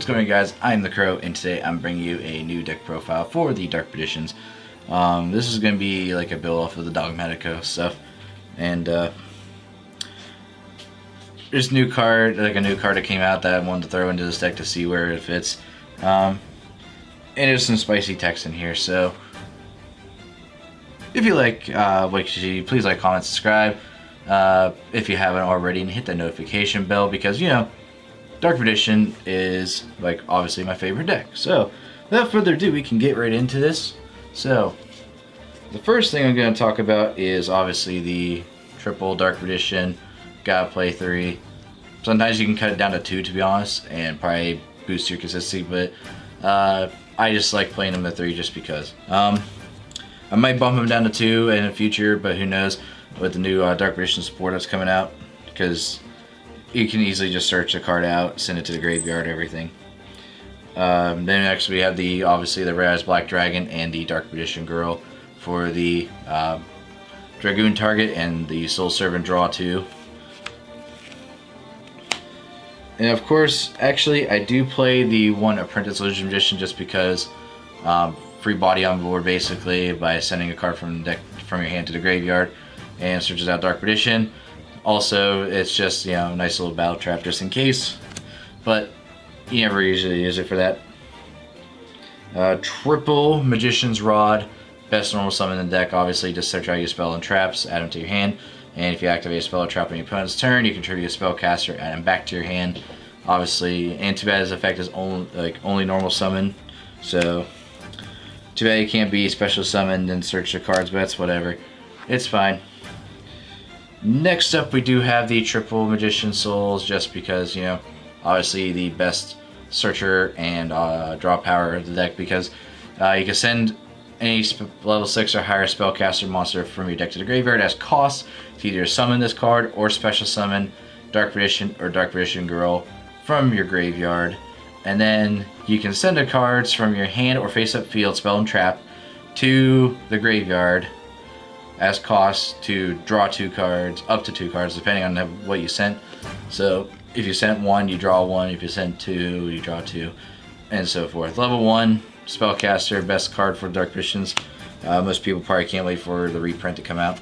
What's going on, guys? I'm the Crow, and today I'm bringing you a new deck profile for the Dark Perditions. This is going to be like a build off of the Dogmatico stuff, and there's a new card that came out that I wanted to throw into this deck to see where it fits. And there's some spicy text in here, so if you like what you see, please like, comment, subscribe if you haven't already, and hit the notification bell because, you know, Dark Perdition is, like, obviously my favorite deck. So, without further ado, we can get right into this. So, the first thing I'm going to talk about is obviously the triple Dark Perdition. Gotta play 3. Sometimes you can cut it down to 2, to be honest, and probably boost your consistency, but I just like playing them at 3 just because. I might bump them down to 2 in the future, but who knows with the new Dark Perdition support that's coming out, because you can easily just search a card out, send it to the graveyard, everything. Then next we have obviously the Red Eyes Black Dragon and the Dark Perdition Girl for the Dragoon target and the Soul Servant draw 2. And of course, actually, I do play the one Apprentice Illusion Magician just because free body on board basically by sending a card from the deck from your hand to the graveyard and searches out Dark Perdition. Also, it's just, you know, a nice little battle trap just in case, but you never usually use it for that. Triple Magician's Rod, best normal summon in the deck. Obviously, just search out your spell and traps, add them to your hand, and if you activate a spell or trap on your opponent's turn, you can tribute a spellcaster, add them back to your hand. Obviously, and too bad his effect is only normal summon, so too bad it can't be special summoned and search the cards, but that's whatever. It's fine. Next up, we do have the Triple Magician Souls, just because, you know, obviously the best searcher and draw power of the deck, because you can send any level 6 or higher spellcaster monster from your deck to the graveyard as cost to either summon this card or special summon Dark Perdition or Dark Perdition Girl from your graveyard. And then you can send the cards from your hand or face-up field, spell and trap, to the graveyard as cost to draw 2 cards, up to 2 cards, depending on what you sent. So if you sent 1, you draw 1. If you sent 2, you draw 2, and so forth. Level 1 spellcaster, best card for Dark Perditions. Most people probably can't wait for the reprint to come out.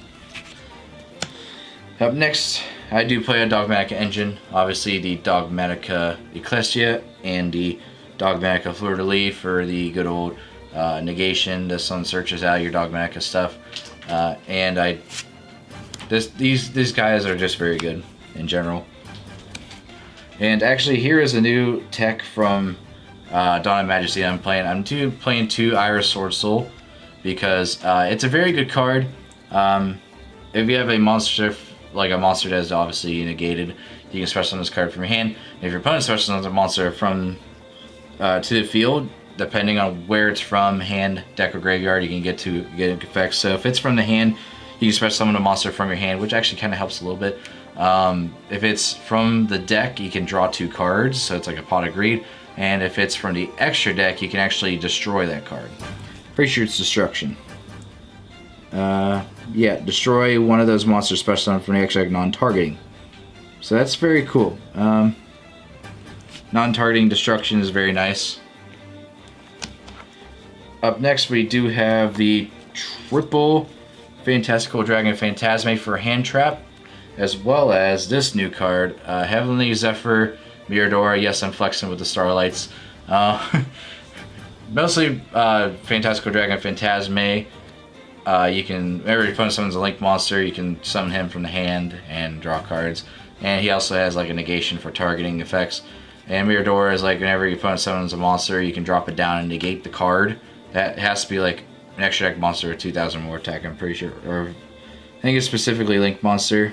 Up next, I do play a Dogmatica engine. Obviously the Dogmatica Ecclesia and the Dogmatica Fleur-de-Lis for the good old negation. The sun searches out your Dogmatica stuff. And these guys are just very good in general. And actually, here is a new tech from Dawn of Majesty I'm playing. I'm playing 2 Iris Sword Soul because it's a very good card. If you have a monster, like a monster that is obviously negated, you can special summon this card from your hand. And if your opponent special summons a monster from to the field, depending on where it's from, hand, deck, or graveyard, you can get effects. So if it's from the hand, you can special summon a monster from your hand, which actually kind of helps a little bit. If it's from the deck, you can draw 2 cards, so it's like a Pot of Greed. And if it's from the extra deck, you can actually destroy that card. Pretty sure it's destruction. Yeah, destroy one of those monsters special summoned from the extra deck, non-targeting. So that's very cool. Non-targeting destruction is very nice. Up next, we do have the triple Fantastical Dragon Phantasme for hand trap, as well as this new card, Heavenly Zephyr Miradora. Yes, I'm flexing with the Starlights. Mostly Fantastical Dragon Phantasme. You can, whenever your opponent summons a Link monster, you can summon him from the hand and draw cards. And he also has like a negation for targeting effects. And Miradora is like whenever your opponent summons a monster, you can drop it down and negate the card. That has to be like an extra deck monster with 2,000 more attack, I'm pretty sure. Or I think it's specifically Link monster.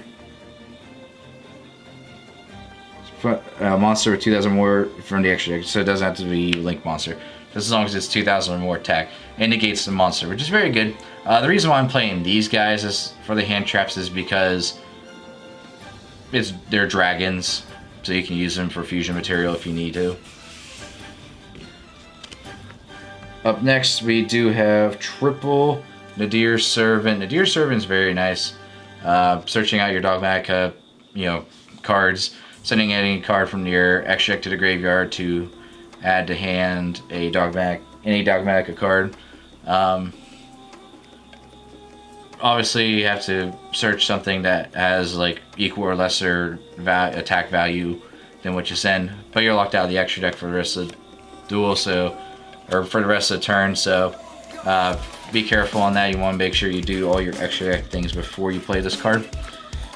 Monster with 2,000 more from the extra deck, so it doesn't have to be Link monster. Just as long as it's 2,000 or more attack. And negates the monster, which is very good. The reason why I'm playing these guys is for the hand traps is because they're dragons, so you can use them for fusion material if you need to. Up next, we do have triple Nadir Servant. Nadir Servant is very nice. Searching out your Dogmatica, cards, sending any card from your extra deck to the graveyard to add to hand a Dogmatic, any Dogmatica card. Obviously, you have to search something that has like equal or lesser attack value than what you send, but you're locked out of the extra deck for the rest of the duel, so, or for the rest of the turn. So be careful on that. You want to make sure you do all your extra deck things before you play this card.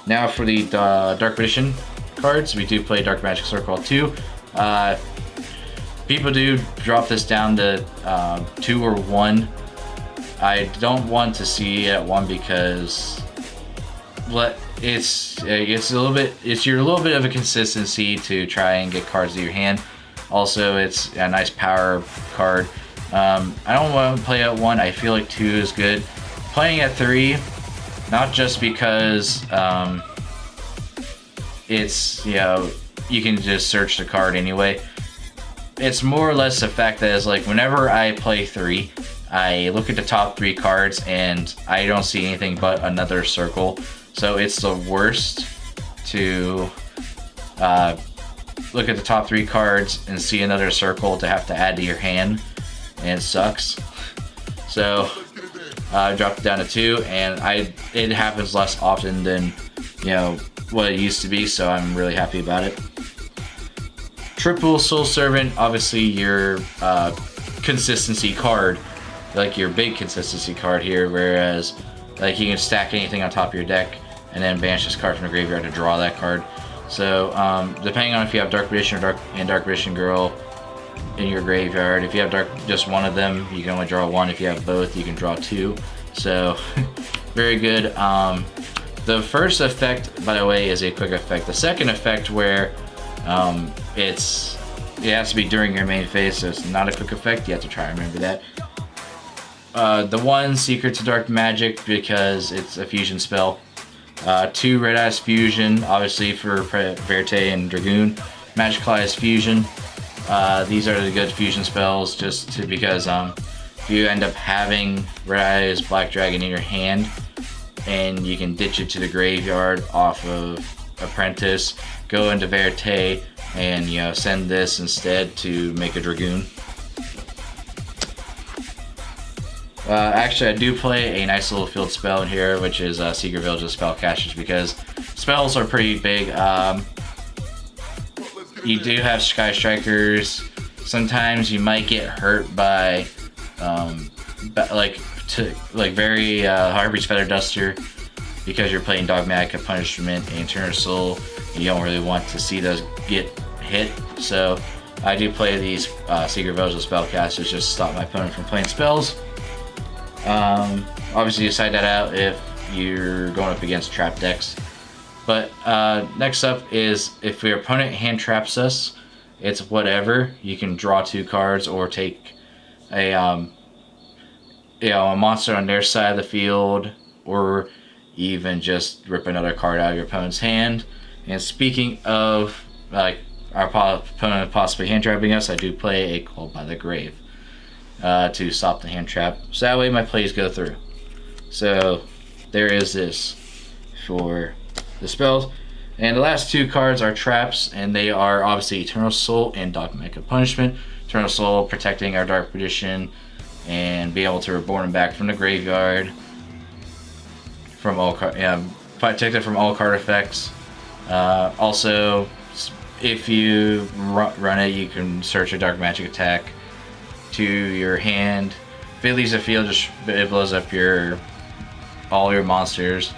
Now for the Dark Magician cards, we do play Dark Magic Circle 2. People do drop this down to 2 or 1. I don't want to see it at 1 because it's a little bit, you're a little bit of a consistency to try and get cards to your hand. Also, it's a nice power card. I don't want to play at 1. I feel like 2 is good. Playing at 3, not just because it's, you know, you can just search the card anyway. It's more or less the fact that it's like whenever I play 3, I look at the top 3 cards and I don't see anything but another circle. So it's the worst to look at the top 3 cards and see another circle to have to add to your hand, and it sucks. So I dropped it down to 2, and it happens less often than, you know, what it used to be, so I'm really happy about it. Triple Soul Servant, obviously your consistency card, like your big consistency card here, whereas like you can stack anything on top of your deck and then banish this card from the graveyard to draw that card. So depending on if you have Dark Magician or Dark Magician Girl in your graveyard, if you have just one of them, you can only draw 1. If you have both, you can draw 2. So very good. The first effect, by the way, is a quick effect. The second effect, where it has to be during your main phase, so it's not a quick effect. You have to try and remember that. The 1, Secret to Dark Magic, because it's a fusion spell. 2, Red Eyes Fusion, obviously for Verte and Dragoon. Magical Eyes Fusion. These are the good fusion spells, because if you end up having Red Eyes Black Dragon in your hand, and you can ditch it to the graveyard off of Apprentice, go into Verte, and, you know, send this instead to make a Dragoon. Actually, I do play a nice little field spell in here, which is Secret Village of Spellcasters, because spells are pretty big. You do have Sky Strikers. Sometimes you might get hurt by very Harpy's Feather Duster, because you're playing Dogmatica Punishment and Eternal Soul, and you don't really want to see those get hit. So I do play these Secret Village of Spellcasters just to stop my opponent from playing spells. Obviously you side that out if you're going up against trap decks. But next up is if your opponent hand traps us, it's whatever. You can draw 2 cards or take a monster on their side of the field, or even just rip another card out of your opponent's hand. And speaking of like our opponent possibly hand trapping us, I do play a Call by the Grave to stop the hand trap, so that way my plays go through. So there is this for the spells. And the last 2 cards are traps, and they are obviously Eternal Soul and Dogmatica Punishment. Eternal Soul protecting our Dark Magician and be able to reborn him back from the graveyard from all protected from all card effects. Also, if you run it, you can search a Dark Magic attack to your hand. If it leaves the field, it blows up all your monsters.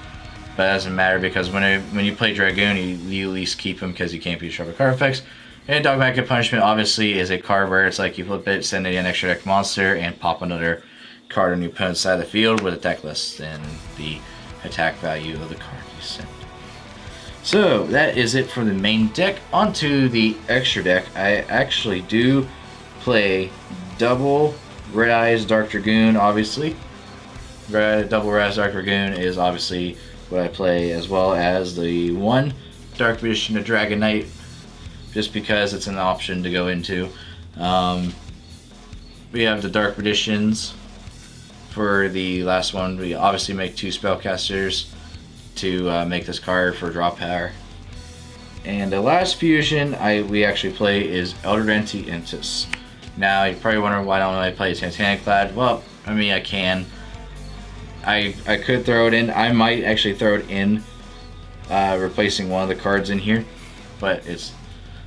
But it doesn't matter, because when you play Dragoon, you at least keep him because you can't be disrupted card effects. And Dogmatic Punishment obviously is a card where it's like you flip it, send it an extra deck monster, and pop another card on your opponent's side of the field with a deck less than the attack value of the card you sent. So that is it for the main deck. Onto the extra deck. I actually do play double Red Eyes Dark Dragoon, obviously. Double Red Eyes Dark Dragoon is obviously what I play, as well as the 1 Dark Magician to Dragon Knight, just because it's an option to go into. We have the Dark Magicians for the last one. We obviously make 2 spellcasters to make this card for draw power. And the last fusion we actually play is Eldrazi Intis. Now you're probably wondering why don't I play Titaniclad? Well, I mean I can. I could throw it in. I might actually throw it in, replacing one of the cards in here, but it's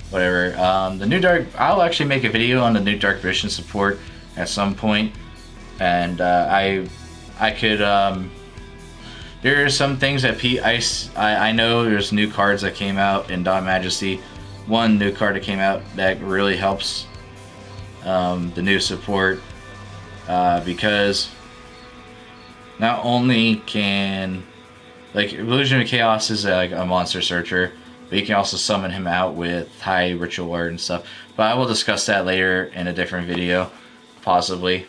whatever. The new Dark. I'll actually make a video on the new Dark Vision support at some point, and I could. There are some things that I know there's new cards that came out in Dawn Majesty. One new card that came out that really helps the new support because not only can, like, Illusion of Chaos is like a monster searcher, but you can also summon him out with high ritual art and stuff. But I will discuss that later in a different video, possibly.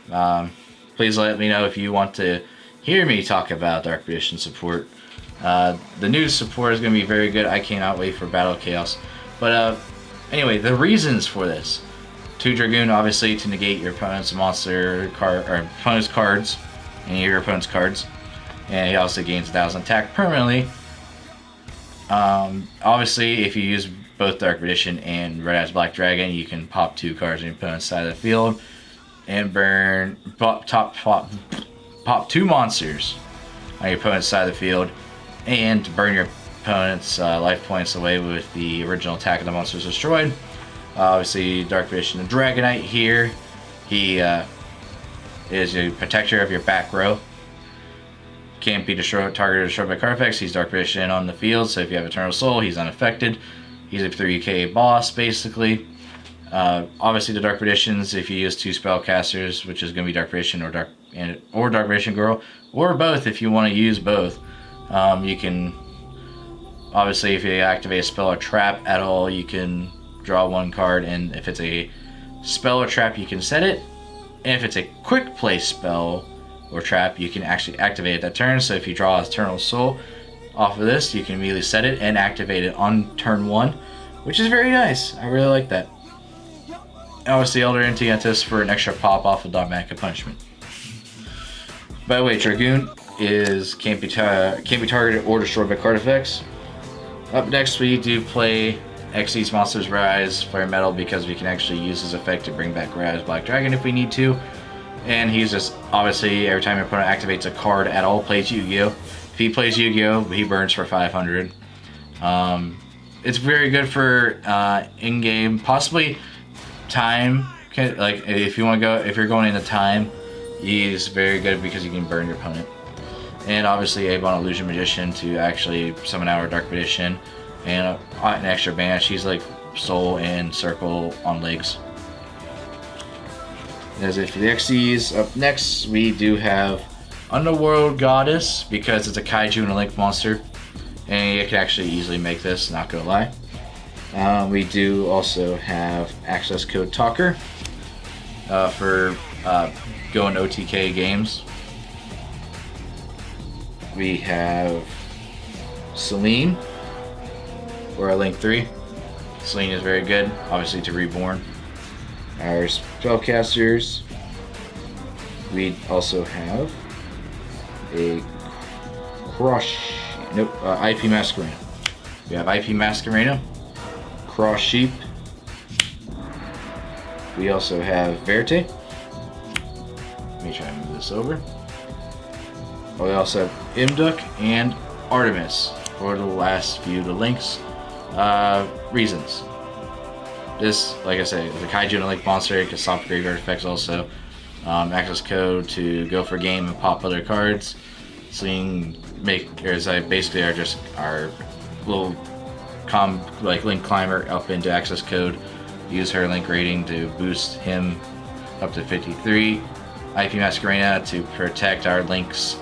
Please let me know if you want to hear me talk about Dark Vision support. The new support is going to be very good. I cannot wait for Battle of Chaos. But anyway, the reasons for this: 2 Dragoon, obviously, to negate your opponent's monster card or opponent's cards, any of your opponent's cards, and he also gains 1,000 attack permanently. Obviously, if you use both Dark Vision and Red Eyes Black Dragon, you can pop 2 cards on your opponent's side of the field and pop 2 monsters on your opponent's side of the field, and burn your opponent's life points away with the original attack of the monsters destroyed. Obviously, Dark Vision and Dragonite here. He is a protector of your back row. Can't be targeted or destroyed by card effects. He's Dark Vision on the field, so if you have Eternal Soul, he's unaffected. He's a 3k boss, basically. Obviously, the Dark Visions, if you use 2 spellcasters, which is going to be Dark Vision or Dark Vision Girl, or both if you want to use both. You can, obviously, if you activate a spell or trap at all, you can draw 1 card, and if it's a spell or trap, you can set it. And if it's a quick play spell or trap, you can actually activate it that turn. So if you draw Eternal Soul off of this, you can immediately set it and activate it on turn 1, which is very nice. I really like that. Obviously, Eldrazi Intis for an extra pop off of Dogmatic Punishment. By the way, Dragoon can't be targeted or destroyed by card effects. Up next, we do play Xyz Monsters Rise Flare Metal because we can actually use his effect to bring back Red Eyes Black Dragon if we need to. And he's just, obviously, every time your opponent activates a card at all, plays Yu-Gi-Oh! If he plays Yu-Gi-Oh!, he burns for 500. It's very good for in-game, possibly time. Like if you want to go, if you're going into time, he's very good because you can burn your opponent. And obviously, Abon Illusion Magician to actually summon out our Dark Magician, and an extra banish. He's like Soul and Circle on legs. That's it for the Xyz. Up next, we do have Underworld Goddess because it's a Kaiju and a Link monster, and you can actually easily make this. Not gonna lie. We do also have Access Code Talker for going OTK games. We have Selene for our Link 3. Selene is very good, obviously, to Reborn. Our spellcasters, we also have a IP Masquerena. We have IP Masquerena, Cross Sheep. We also have Verte. Let me try and move this over. We also have Imduk and Artemis for the last few of the links. Reasons. This, like I said, is a Kaiju and a Link monster. It can stop graveyard effects also. Access code to go for game and pop other cards. Selene basically are just our little Link Climber up into access code. Use her Link rating to boost him up to 53. IP Masquerena to protect our Links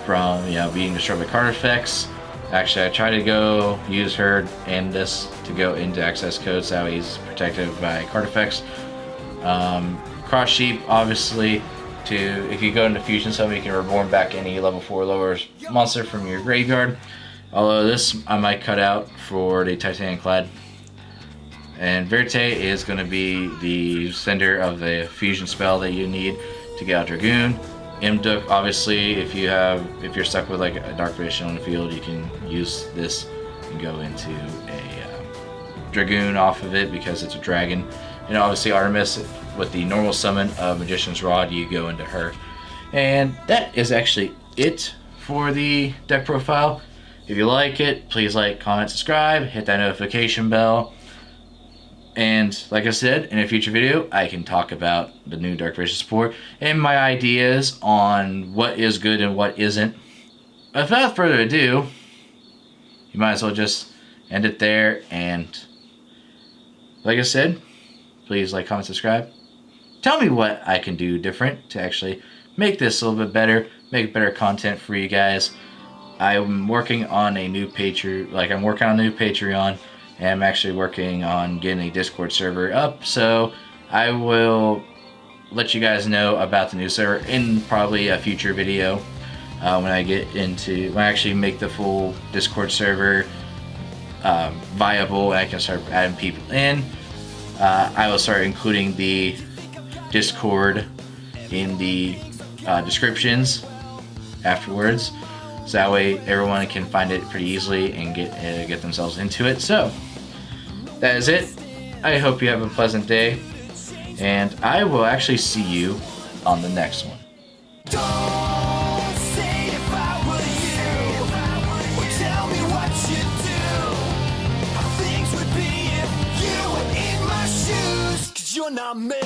from being destroyed by card effects. Actually, I try to use her and this to go into access codes, so he's protected by card effects. Cross Sheep, obviously, if you go into Fusion Summon, you can reborn back any level 4 lower monster from your graveyard. Although this I might cut out for the Titaniclad. And Verte is going to be the sender of the fusion spell that you need to get out Dragoon. Imduk, obviously, if you're stuck with like a Dark Vision on the field, you can use this and go into a Dragoon off of it because it's a dragon. And obviously Artemis, with the normal summon of Magician's Rod, you go into her. And that is actually it for the deck profile. If you like it, please like, comment, subscribe, hit that notification bell. And like I said, in a future video, I can talk about the new Dark Vision support and my ideas on what is good and what isn't. Without further ado, you might as well just end it there. And like I said, please like, comment, subscribe. Tell me what I can do different to actually make this a little bit better, make better content for you guys. I'm working on a new Patreon, and I'm actually working on getting a Discord server up, so I will let you guys know about the new server in probably a future video when I actually make the full Discord server viable and I can start adding people in. I will start including the Discord in the descriptions afterwards, so that way everyone can find it pretty easily and get themselves into it. So that is it. I hope you have a pleasant day, and I will actually see you on the next one. Don't say if I were you, or tell me what you'd do, how things would be if you were in my shoes, 'cause you're not me.